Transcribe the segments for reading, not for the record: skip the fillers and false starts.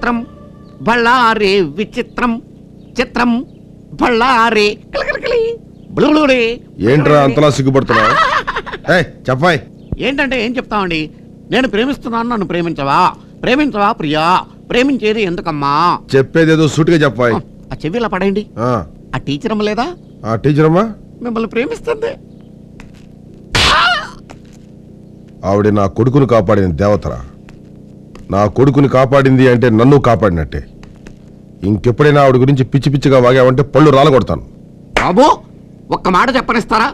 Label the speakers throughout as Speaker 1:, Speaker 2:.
Speaker 1: చిత్రం బళ్ళారే విచిత్రం చిత్రం బళ్ళారే
Speaker 2: ఏంట్రా అంతలా సిగ్గుపడుతున్నావు? చెప్పాయ్.
Speaker 1: ఏంటంటే ఏం చెప్తామండి, నేను ప్రేమిస్తున్నాను, నన్ను ప్రేమించవా, ప్రేమించవా ప్రియా, ప్రేమించేది ఎందుకమ్మా?
Speaker 2: చెప్పేదేదో సూటిగా చెప్పాయ్.
Speaker 1: ఆ చెవి ఇలా పడేయండి. ఆ టీచర్ అమ్మ లేదా?
Speaker 2: ఆ టీచర్ అమ్మా
Speaker 1: మిమ్మల్ని ప్రేమిస్తుంది.
Speaker 2: ఆవిడ నా కొడుకుని కాపాడిన దేవతరా. నా కొడుకుని కాపాడింది అంటే నన్ను కాపాడినట్టే. ఇంకెప్పుడైనా ఆవిడ గురించి పిచ్చి పిచ్చిగా వాగావంటే పళ్ళు రాలగొడతాను.
Speaker 1: బాబు ఒక్క మాట చెప్పనిస్తారా?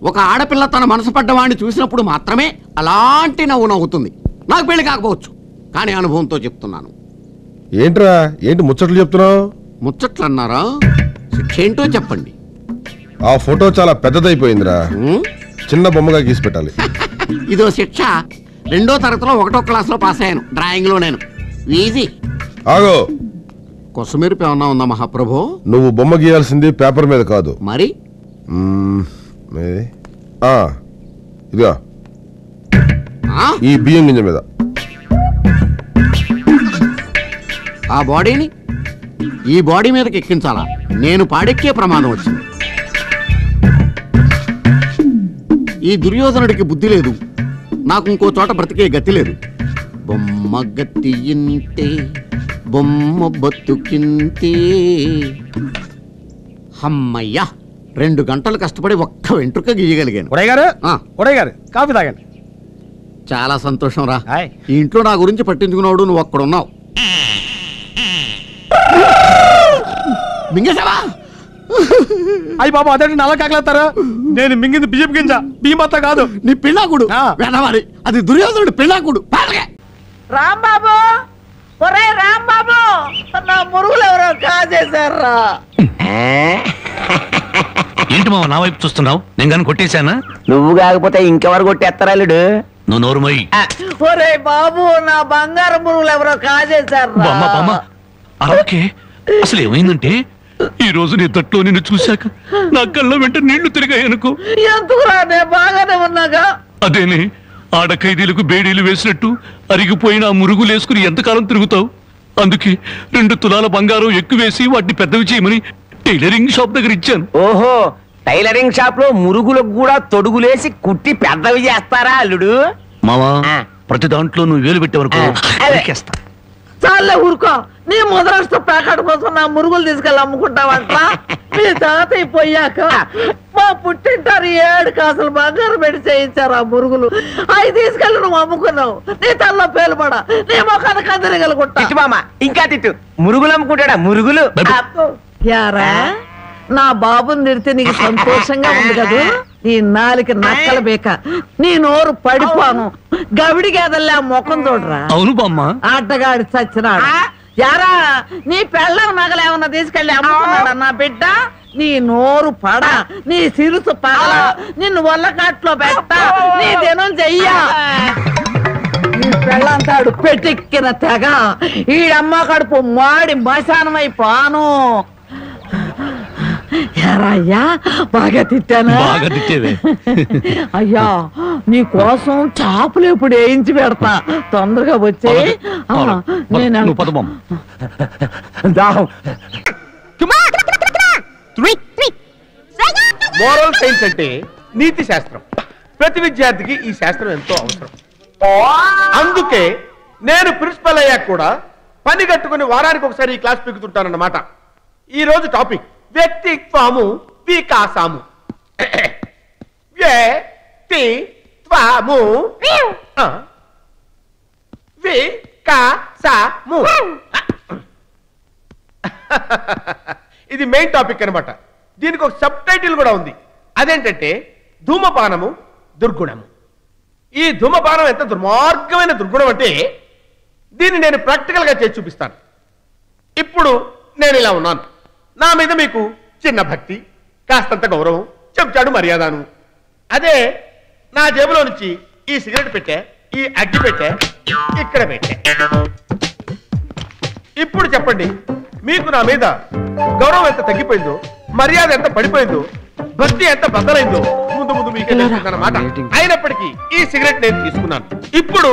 Speaker 1: ఒక ఆడపిల్ల తన మనసు పడ్డవాడిని చూసినప్పుడు మాత్రమే అలాంటి నవ్వు నవ్వుతుంది. నాకు పెళ్లి కాకపోవచ్చు, కానీ అనుభవంతో చెప్తున్నాను.
Speaker 2: ఏంట్రా ఏంటి ముచ్చట్లు చెప్తున్నావు?
Speaker 1: ముచ్చట్లు అన్నారా? శిక్ష ఏంటో చెప్పండి.
Speaker 2: ఆ ఫోటో చాలా పెద్దదైపోయిందిరా, చిన్న బొమ్మగా గీసి పెట్టాలి.
Speaker 1: ఇదో శిక్ష. 2వ తరగతిలో 1వ క్లాస్లో పాస్ అయ్యాను, డ్రాయింగ్ లో. నేను ఈజీ.
Speaker 2: ఆగో,
Speaker 1: కొసమెరుపు ఏమన్నా ఉందా మహాప్రభు?
Speaker 2: నువ్వు బొమ్మ గీయాల్సింది పేపర్ మీద కాదు.
Speaker 1: మరి
Speaker 2: ఇదిగా ఈ బియ్యం గింజ మీద.
Speaker 1: ఆ బాడీని ఈ బాడీ మీదకి ఎక్కించాలా? నేను పాడెక్కే ప్రమాదం వచ్చింది. ఈ దుర్యోధనుడికి బుద్ధి లేదు, నాకు ఇంకో చోట బ్రతికే గతి లేదు. బొమ్మ గతి ఇంతే, బొమ్మ బతుకింతే. అమ్మయ్యా, 2 గంటలు కష్టపడి ఒక్క వెంట్రుక గీయగలిగాను.
Speaker 3: ఉడయ్ గారు కాఫీ తాగండి.
Speaker 1: చాలా సంతోషం రా. ఈ ఇంట్లో నా గురించి పట్టించుకున్నాడు, నువ్వు ఒక్కడున్నావు. మింగేశావా?
Speaker 3: అయ్యి బాబు అదే నల్ల కాకలేస్తారా? నేను మింగింది బియ్యం గింజ, బియ్యమత్త కాదు.
Speaker 1: నీ పిల్లాకుడు వెనవారి, అది దుర్యోధనుడు పిల్లాకుడు.
Speaker 4: రాంబాబు, ఒరే రాంబాబు, నా మురుగులు ఎవరో కాజేశారా?
Speaker 5: ఏంటి మావ నా వైపు చూస్తున్నావు? నేను కానీ కొట్టేశానా?
Speaker 4: నువ్వు కాకపోతే ఇంకెవరు కొట్టేస్తారా?
Speaker 5: నువ్వు నోరు మొయ్యి.
Speaker 4: ఒరే బాబు, నా బంగారు మురుగులు ఎవరో కాజేశారా?
Speaker 5: అలాగే అసలు ఏమైందంటే, ఈ రోజు నీ తట్లో నిన్ను చూశాక నా కళ్ళ వెంట నీళ్లు తిరిగాయనుకో.
Speaker 4: ఎందుకురా, నేను బాగానే ఉన్నాగా.
Speaker 5: అదేనే, ఆడ ఖైదీలకు బేడీలు వేసినట్టు అరిగిపోయిన ఆ మురుగులు వేసుకుని ఎంతకాలం తిరుగుతావు? అందుకే 2 తులాల బంగారం ఎక్కువేసి వాటిని పెద్దవి చేయమని టైలరింగ్ షాప్ దగ్గర ఇచ్చాను.
Speaker 4: ఓహో, టైలరింగ్ షాప్ లో మురుగులకు కూడా తొడుగులేసి కుట్టి పెద్దవి చేస్తారా అల్లుడు?
Speaker 5: మావా, ప్రతి దాంట్లో నువ్వు వేలు పెట్టేవరకు
Speaker 4: చాలే ఊరుకో. నీ ముద్రాష్ట్ర ప్యాకెట్ కోసం నా మురుగులు తీసుకెళ్ళి అమ్ముకుంటావంట. మీ తాతయ్య పోయాక మా పుట్టింటారు 7 కాసులు బంగారం పెట్టి చేయించారు ఆ మురుగులు. అవి తీసుకెళ్ళి నువ్వు అమ్ముకున్నావు. నీ తల్లో పేలుపడా, నీ మొఖానికి అందరిగలుగుంటా. ఇంకా తిట్టు, మురుగులు అమ్ముకుంటాడా? మురుగులు యారా, నా బాబుని తిడితే నీకు సంతోషంగా ఉంది కదూ? నీ నాలికి నక్కల బేక, నీ నోరు పడిపోను. గవిడి గేదల్లా ముఖం చూడరా.
Speaker 5: అవును బామ్మ.
Speaker 4: ఆటగాడి చచ్చినాడు. యారా, నీ పెళ్ళం నగలేమన్నా తీసుకెళ్ళి అమ్ముకున్నాడా నా బిడ్డ? నీ నోరు పడ, నీ సిరుసు పగల, నిన్ను వల్లకాట్లో పెట్ట, నీ దినం చెయ్యా. నీ పెళ్ళంతాడు పెట్టెక్కిన తెగ, ఈడమ్మ కడుపు మాడి మశానమైపోను. అయ్యా, బాగా తిట్టానా?
Speaker 5: బాగా తిట్టేవే.
Speaker 4: అయ్యా, నీ కోసం చాపులు ఎప్పుడు వేయించి పెడతా, తొందరగా వచ్చే.
Speaker 3: మోరల్ సైన్స్ అంటే నీతి శాస్త్రం. ప్రతి విద్యార్థికి ఈ శాస్త్రం ఎంతో అవసరం. అందుకే నేను ప్రిన్సిపల్ అయ్యాక కూడా పని కట్టుకుని వారానికి ఒకసారి ఈ క్లాస్ పీకుతుంటానన్నమాట. ఈ రోజు టాపిక్ వ్యక్తిత్వము వికాసము. వ్యక్తిత్వము వికాసము, ఇది మెయిన్ టాపిక్ అన్నమాట. దీనికి ఒక సబ్ టైటిల్ కూడా ఉంది. అదేంటంటే ధూమపానము దుర్గుణము. ఈ ధూమపానం ఎంత దుర్మార్గమైన దుర్గుణం అంటే దీన్ని నేను ప్రాక్టికల్ గా చేసి చూపిస్తాను. ఇప్పుడు నేను ఇలా ఉన్నాను, నా మీద మీకు చిన్న భక్తి, కాస్తంత గౌరవం, చెంచాడు మర్యాదను. అదే నా జేబులో నుంచి ఈ సిగరెట్ పెట్టే, ఈ అగ్గి పెట్టే, ఇక్కడ పెట్టే. ఇప్పుడు చెప్పండి, మీకు నా మీద గౌరవం ఎంత తగ్గిపోయిందో, మర్యాద ఎంత పడిపోయిందో, భక్తి ఎంత బద్దలైందో ముందు ముందు మీకే తెలుస్తుందన్నమాట. అయినప్పటికీ ఈ సిగరెట్ నేను తీసుకున్నాను. ఇప్పుడు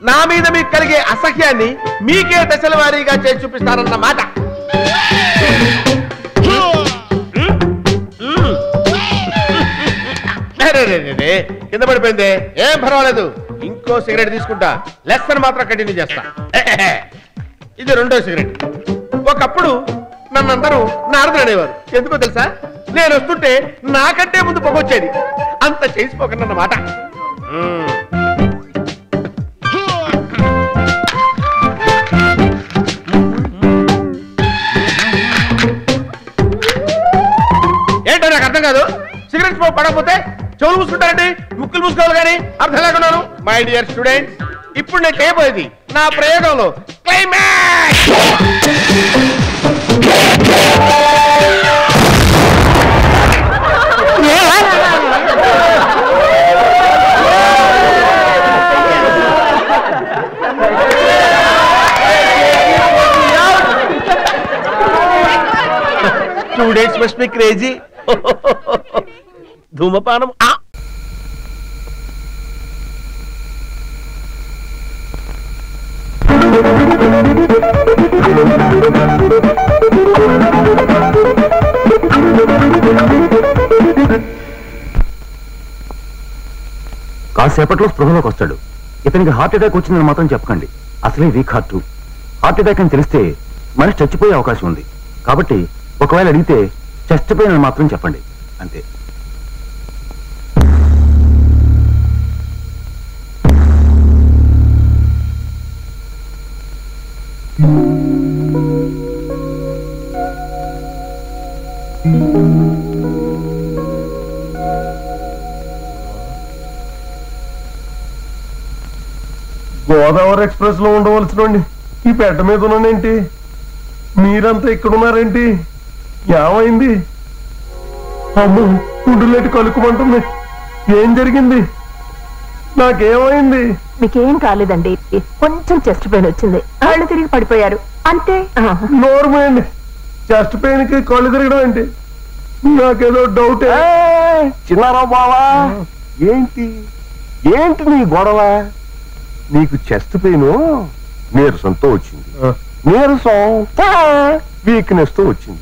Speaker 3: నా మీద మీకు కలిగే అసహ్యాన్ని మీకే దశల వారీగా చేసి చూపిస్తానన్న మాట. కింద పడిపోయింది, ఏం పర్వాలేదు, ఇంకో సిగరెట్ తీసుకుంటా, లెసన్ మాత్రం కంటిన్యూ చేస్తా. ఇది రెండో సిగరెట్. ఒకప్పుడు నన్నందరూ నారదుడు అనేవారు. ఎందుకో తెలుసా? నేను వస్తుంటే నాకంటే ముందు పొగొచ్చేది. అంత చేసిపోకనన్నమాట. ఏంటో నాకు అర్థం కాదు. సిగరెట్ పడకపోతే చెవులు మూసుకుంటారండి, ముక్కులు మూసుకోవాలి కానీ అర్థం లేకున్నాను. మై డియర్ స్టూడెంట్, ఇప్పుడు నేను చేయబోయేది నా ప్రయోగంలో climax. Students must be crazy. ధూమపానం.
Speaker 6: కాసేపట్లో స్పృహలోకి వస్తాడు. ఇతనికి హార్ట్ అటాక్ వచ్చిందని మాత్రం చెప్పకండి. అసలే వీక్ హార్ట్. హార్ట్ అటాక్ అని తెలిస్తే మనిషి చచ్చిపోయే అవకాశం ఉంది. కాబట్టి ఒకవేళ అడిగితే చెస్ట్ పెయిన్ అని మాత్రం చెప్పండి, అంతే.
Speaker 2: గోదావరి ఎక్స్ప్రెస్ లో ఉండవలసినండి ఈ పెట్ట మీద ఉన్నానేంటి? మీరంతా ఇక్కడున్నారేంటి? ఏమైంది? అమ్మ గుండెలేటి కలుక్కుమంటుంది. ఏం జరిగింది? నాకేమైంది?
Speaker 7: మీకేం కాలేదండి, కొంచెం చెస్ట్ పెయిన్ వచ్చింది, కళ్ళు తిరిగి పడిపోయారు అంతే.
Speaker 2: నోర్మేండి, చెస్ట్ పెయిన్ కి కళ్ళు తిరగడం ఏంటి? నాకేదో డౌట్.
Speaker 6: చిన్నారావు బావా, ఏంటి ఏంటి నీ గొడవ? నీకు చెస్ట్ పెయిన్ నీరసంతో వచ్చింది, నీరసం వీక్నెస్ తో వచ్చింది,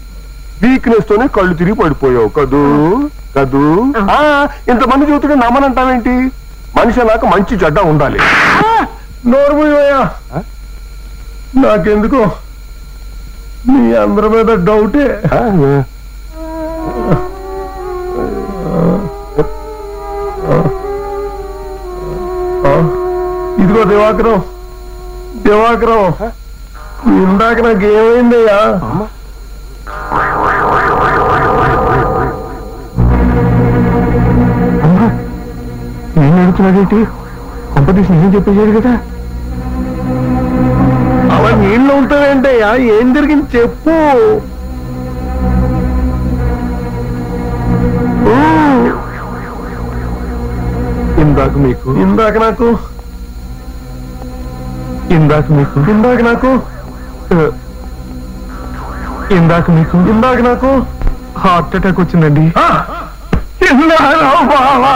Speaker 6: వీక్నెస్ తోనే కళ్ళు తిరిగి పడిపోయావు కదూ కదూ. ఇంతమంది చూస్తుంటే నమ్మనంటావేంటి? మనిషి నాకు మంచి చెడ్డ ఉండాలి.
Speaker 2: నోర్మయ్యా, నాకెందుకో మీ అందరి మీద డౌటే. ఇదిగో దివాకరం, దివాకరం, ఇందాక నాకేమైందయ్యా?
Speaker 6: నేను అడుగుతున్నాడేంటి? కొంపతీసి నేను చెప్పేసాడు కదా.
Speaker 2: అలా నీళ్ళు ఉంటావేంటయ్యా? ఏం జరిగింది చెప్పు.
Speaker 6: ఇందాక మీకు
Speaker 2: ఇందాక నాకు
Speaker 6: ఇందాక మీకు
Speaker 2: ఇందాక నాకు
Speaker 6: ఇందాక మీకు
Speaker 2: ఇందాక నాకు
Speaker 6: హార్ట్ అటాక్ వచ్చిందండి.
Speaker 2: బావా